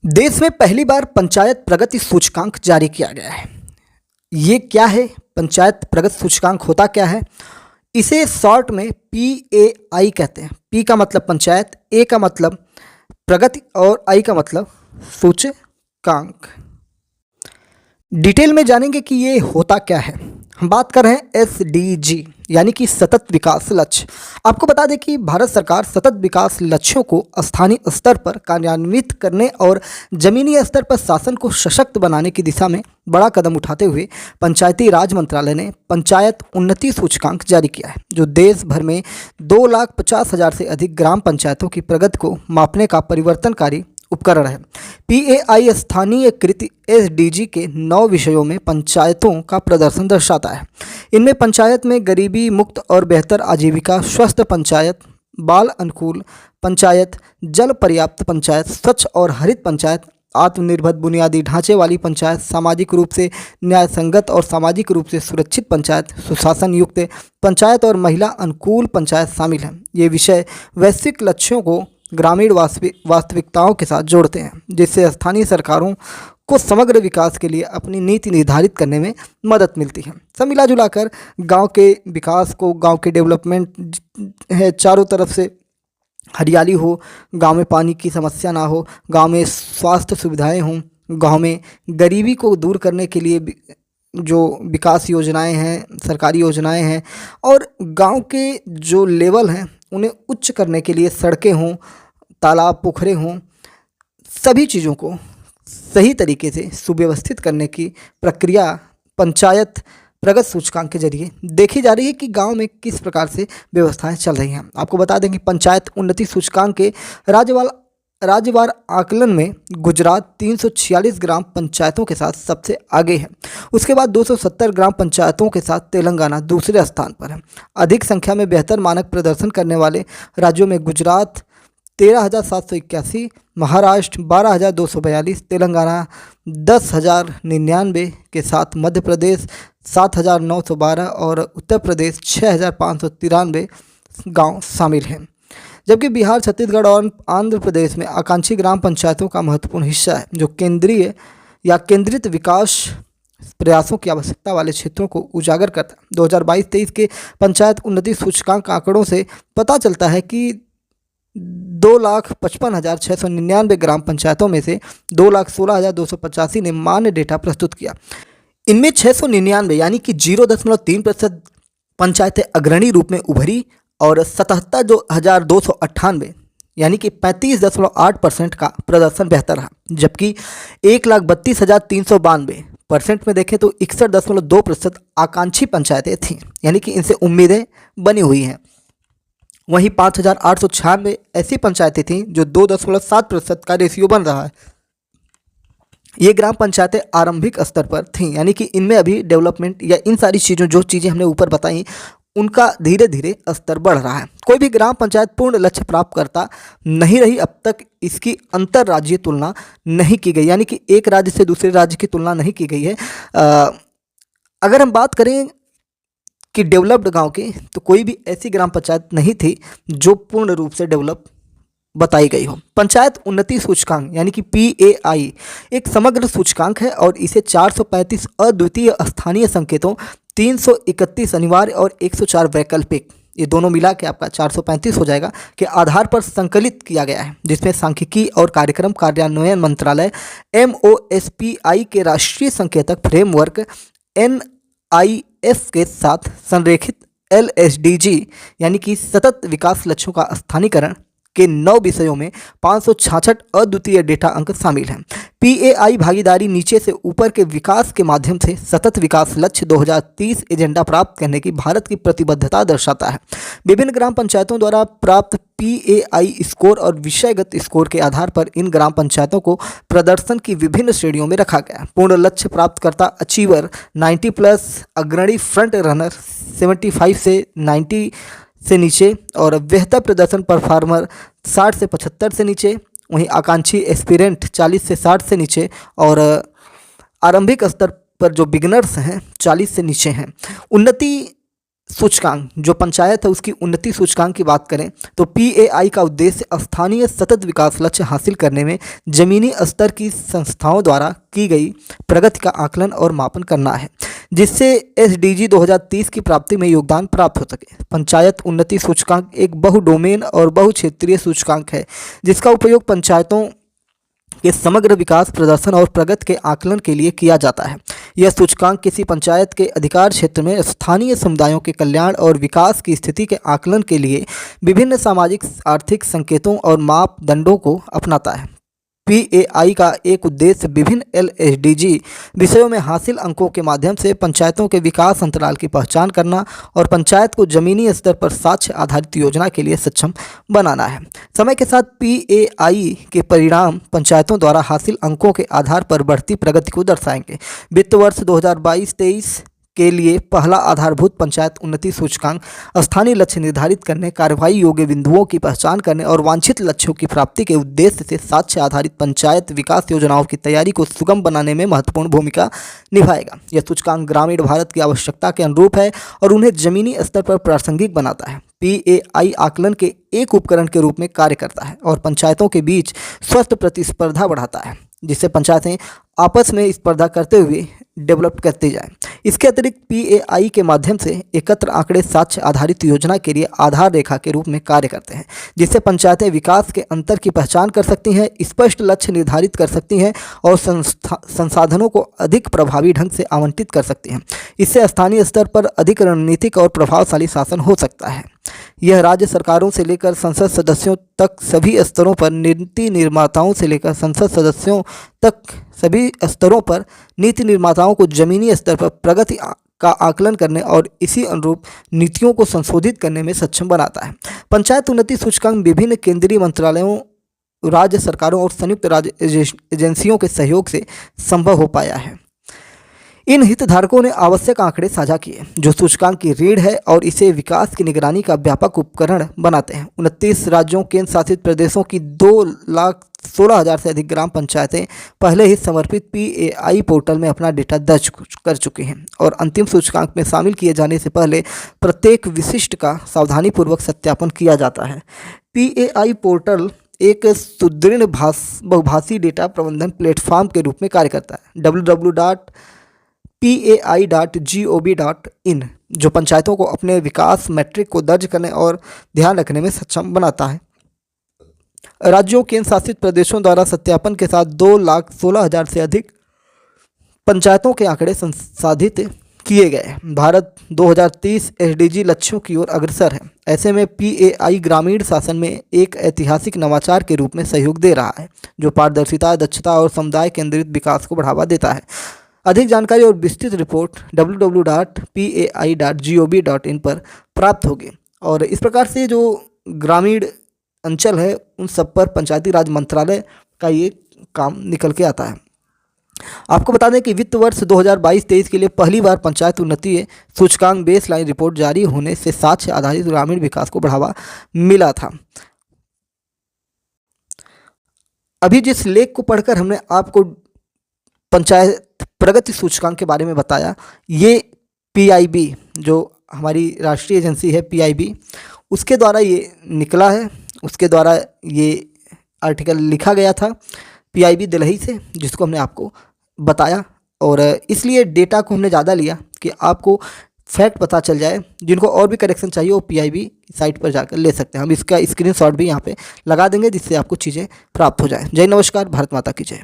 देश में पहली बार पंचायत प्रगति सूचकांक जारी किया गया है। ये क्या है? पंचायत प्रगति सूचकांक होता क्या है? इसे शॉर्ट में PAI कहते हैं। P का मतलब पंचायत, A का मतलब प्रगति और I का मतलब सूचकांक। डिटेल में जानेंगे कि ये होता क्या है। हम बात कर रहे हैं SDG यानी कि सतत विकास लक्ष्य। आपको बता दें कि भारत सरकार सतत विकास लक्ष्यों को स्थानीय स्तर पर कार्यान्वित करने और जमीनी स्तर पर शासन को सशक्त बनाने की दिशा में बड़ा कदम उठाते हुए पंचायती राज मंत्रालय ने पंचायत उन्नति सूचकांक जारी किया है, जो देश भर में 2,50,000 से अधिक ग्राम पंचायतों की प्रगति को मापने का परिवर्तनकारी उपकरण है। PAI स्थानीयकृत SDG के 9 विषयों में पंचायतों का प्रदर्शन दर्शाता है। इनमें पंचायत में गरीबी मुक्त और बेहतर आजीविका, स्वस्थ पंचायत, बाल अनुकूल पंचायत, जल पर्याप्त पंचायत, स्वच्छ और हरित पंचायत, आत्मनिर्भर बुनियादी ढांचे वाली पंचायत, सामाजिक रूप से न्याय संगत और सामाजिक रूप से सुरक्षित पंचायत, सुशासन युक्त पंचायत और महिला अनुकूल पंचायत शामिल हैं। ये विषय वैश्विक लक्ष्यों को ग्रामीण वास्तविकताओं के साथ जोड़ते हैं, जिससे स्थानीय सरकारों को समग्र विकास के लिए अपनी नीति निर्धारित करने में मदद मिलती है। सब मिला जुला कर गाँव के विकास को, गाँव के डेवलपमेंट है, चारों तरफ से हरियाली हो, गांव में पानी की समस्या ना हो, गांव में स्वास्थ्य सुविधाएं हों, गांव में गरीबी को दूर करने के लिए जो विकास योजनाएं हैं, सरकारी योजनाएं हैं, और गांव के जो लेवल हैं उन्हें उच्च करने के लिए सड़कें हों, तालाब पोखरे हों, सभी चीज़ों को सही तरीके से सुव्यवस्थित करने की प्रक्रिया पंचायत प्रगति सूचकांक के जरिए देखी जा रही है कि गांव में किस प्रकार से व्यवस्थाएं चल रही हैं। आपको बता दें कि पंचायत उन्नति सूचकांक के राज्यवार आकलन में गुजरात 346 ग्राम पंचायतों के साथ सबसे आगे है। उसके बाद 270 ग्राम पंचायतों के साथ तेलंगाना दूसरे स्थान पर है। अधिक संख्या में बेहतर मानक प्रदर्शन करने वाले राज्यों में गुजरात 13,781, महाराष्ट्र 12,242, तेलंगाना 10,099 के साथ मध्य प्रदेश 7,912 और उत्तर प्रदेश 6,593 गांव शामिल हैं। जबकि बिहार, छत्तीसगढ़ और आंध्र प्रदेश में आकांक्षी ग्राम पंचायतों का महत्वपूर्ण हिस्सा है, जो केंद्रीय या केंद्रित विकास प्रयासों की आवश्यकता वाले क्षेत्रों को उजागर करता है। 2022-23 के पंचायत उन्नति सूचकांक आंकड़ों से पता चलता है कि 2,55,699 ग्राम पंचायतों में से 2,16,285 ने मान्य डेटा प्रस्तुत किया। इनमें 699 यानी कि 0.3% पंचायतें अग्रणी रूप में उभरी और 77,298 यानी कि 35.8% का प्रदर्शन बेहतर रहा, जबकि 1,32,392% में देखें तो 61.2% आकांक्षी पंचायतें थीं, यानी कि इनसे उम्मीदें बनी हुई हैं। वहीं 5,896 ऐसी पंचायतें थीं जो 2.7% का रेशियो बन रहा है। ये ग्राम पंचायतें आरंभिक स्तर पर थीं, यानी कि इनमें अभी डेवलपमेंट या इन सारी जो चीज़ें हमने ऊपर बताई उनका धीरे धीरे स्तर बढ़ रहा है। कोई भी ग्राम पंचायत पूर्ण लक्ष्य प्राप्त करता नहीं रही। अब तक इसकी अंतर्राज्यीय तुलना नहीं की गई, यानी कि एक राज्य से दूसरे राज्य की तुलना नहीं की गई है। अगर हम बात करें कि डेवलप्ड गांव की, तो कोई भी ऐसी ग्राम पंचायत नहीं थी जो पूर्ण रूप से डेवलप बताई गई हो। पंचायत उन्नति सूचकांक यानी कि PAI एक समग्र सूचकांक है और इसे 435 अद्वितीय स्थानीय संकेतों, 331 अनिवार्य और 104 वैकल्पिक, ये दोनों मिला के आपका 435 हो जाएगा, के आधार पर संकलित किया गया है, जिसमें सांख्यिकी और कार्यक्रम कार्यान्वयन मंत्रालय MOSPI के राष्ट्रीय संकेतक फ्रेमवर्क NIF के साथ संरेखित LSDG यानी कि सतत विकास लक्ष्यों का स्थानीयकरण के 9 विषयों में 566 अद्वितीय डेटा अंक शामिल हैं। PAI भागीदारी नीचे से ऊपर के विकास के माध्यम से सतत विकास लक्ष्य 2030 एजेंडा प्राप्त करने की भारत की प्रतिबद्धता दर्शाता है। विभिन्न ग्राम पंचायतों द्वारा प्राप्त PAI स्कोर और विषयगत स्कोर के आधार पर इन ग्राम पंचायतों को प्रदर्शन की विभिन्न श्रेणियों में रखा गया। पूर्ण लक्ष्य प्राप्तकर्ता अचीवर 90+, अग्रणी फ्रंट रनर 75 से 90 से नीचे और बेहतर प्रदर्शन परफॉर्मर 60 से 75 से नीचे, वहीं आकांक्षी एस्पिरेंट 40 से 60 से नीचे और आरंभिक स्तर पर जो बिगनर्स हैं 40 से नीचे हैं। उन्नति सूचकांक जो पंचायत है उसकी उन्नति सूचकांक की बात करें तो PAI का उद्देश्य स्थानीय सतत विकास लक्ष्य हासिल करने में जमीनी स्तर की संस्थाओं द्वारा की गई प्रगति का आकलन और मापन करना है, जिससे SDG 2030 की प्राप्ति में योगदान प्राप्त हो सके। पंचायत उन्नति सूचकांक एक बहुडोमेन और बहुक्षेत्रीय सूचकांक है जिसका उपयोग पंचायतों के समग्र विकास, प्रदर्शन और प्रगति के आकलन के लिए किया जाता है। यह सूचकांक किसी पंचायत के अधिकार क्षेत्र में स्थानीय समुदायों के कल्याण और विकास की स्थिति के आकलन के लिए विभिन्न सामाजिक आर्थिक संकेतों और मापदंडों को अपनाता है। PAI का एक उद्देश्य विभिन्न LSDG विषयों में हासिल अंकों के माध्यम से पंचायतों के विकास अंतराल की पहचान करना और पंचायत को जमीनी स्तर पर साक्ष्य आधारित योजना के लिए सक्षम बनाना है। समय के साथ PAI के परिणाम पंचायतों द्वारा हासिल अंकों के आधार पर बढ़ती प्रगति को दर्शाएंगे। वित्त वर्ष 2022-23 के लिए पहला आधारभूत पंचायत उन्नति सूचकांक स्थानीय लक्ष्य निर्धारित करने, कार्रवाई योग्य बिंदुओं की पहचान करने और वांछित लक्ष्यों की प्राप्ति के उद्देश्य से साक्ष्य आधारित पंचायत विकास योजनाओं की तैयारी को सुगम बनाने में महत्वपूर्ण भूमिका निभाएगा। यह सूचकांक ग्रामीण भारत की आवश्यकता के अनुरूप है और उन्हें जमीनी स्तर पर प्रासंगिक बनाता है। PAI आकलन के एक उपकरण के रूप में कार्य करता है और पंचायतों के बीच स्वस्थ प्रतिस्पर्धा बढ़ाता है, जिससे पंचायतें आपस में स्पर्धा करते हुए डेवलप करते जाएं। इसके अतिरिक्त PAI के माध्यम से एकत्र आंकड़े साक्ष्य आधारित योजना के लिए आधार रेखा के रूप में कार्य करते हैं, जिससे पंचायतें विकास के अंतर की पहचान कर सकती हैं, स्पष्ट लक्ष्य निर्धारित कर सकती हैं और संसाधनों को अधिक प्रभावी ढंग से आवंटित कर सकती हैं। इससे स्थानीय स्तर पर अधिक रणनीतिक और प्रभावशाली शासन हो सकता है। यह राज्य सरकारों से लेकर संसद सदस्यों तक सभी स्तरों पर, नीति निर्माताओं से लेकर संसद सदस्यों तक सभी स्तरों पर नीति निर्माताओं को जमीनी स्तर पर प्रगति का आकलन करने और इसी अनुरूप नीतियों को संशोधित करने में सक्षम बनाता है। पंचायत उन्नति सूचकांक विभिन्न केंद्रीय मंत्रालयों, राज्य सरकारों और संयुक्त राज्य एजेंसियों के सहयोग से संभव हो पाया है। इन हितधारकों ने आवश्यक आंकड़े साझा किए जो सूचकांक की रीढ़ है और इसे विकास की निगरानी का व्यापक उपकरण बनाते हैं। 29 राज्यों, केंद्र शासित प्रदेशों की 2,16,000 से अधिक ग्राम पंचायतें पहले ही समर्पित PAI पोर्टल में अपना डेटा दर्ज कर चुकी हैं और अंतिम सूचकांक में शामिल किए जाने से पहले प्रत्येक विशिष्ट का सावधानीपूर्वक सत्यापन किया जाता है। PAI पोर्टल एक सुदृढ़ बहुभाषी डेटा प्रबंधन प्लेटफॉर्म के रूप में कार्य करता है। www.pai.gov.in जो पंचायतों को अपने विकास मैट्रिक को दर्ज करने और ध्यान रखने में सक्षम बनाता है। राज्यों, केंद्र शासित प्रदेशों द्वारा सत्यापन के साथ 2,16,000 से अधिक पंचायतों के आंकड़े संसाधित किए गए। भारत 2030 SDG लक्ष्यों की ओर अग्रसर है। ऐसे में PAI ग्रामीण शासन में एक ऐतिहासिक नवाचार के रूप में सहयोग दे रहा है जो पारदर्शिता, दक्षता और समुदाय केंद्रित विकास को बढ़ावा देता है। अधिक जानकारी और विस्तृत रिपोर्ट www.pai.gov.in पर प्राप्त होगी। और इस प्रकार से जो ग्रामीण अंचल है उन सब पर पंचायती राज मंत्रालय का ये काम निकल के आता है। आपको बता दें कि वित्त वर्ष 2022-23 के लिए पहली बार पंचायत उन्नति सूचकांक बेसलाइन रिपोर्ट जारी होने से साक्ष्य आधारित ग्रामीण विकास को बढ़ावा मिला था। अभी जिस लेख को पढ़कर हमने आपको पंचायत प्रगति सूचकांक के बारे में बताया, ये PIB जो हमारी राष्ट्रीय एजेंसी है PIB उसके द्वारा ये निकला है, उसके द्वारा ये आर्टिकल लिखा गया था PIB दिल्ली से, जिसको हमने आपको बताया। और इसलिए डेटा को हमने ज़्यादा लिया कि आपको फैक्ट पता चल जाए। जिनको और भी करेक्शन चाहिए वो PIB साइट पर जाकर ले सकते हैं। हम इसका स्क्रीनशॉट भी यहाँ पे लगा देंगे जिससे आपको चीज़ें प्राप्त हो जाए। जय नमस्कार, भारत माता की जय।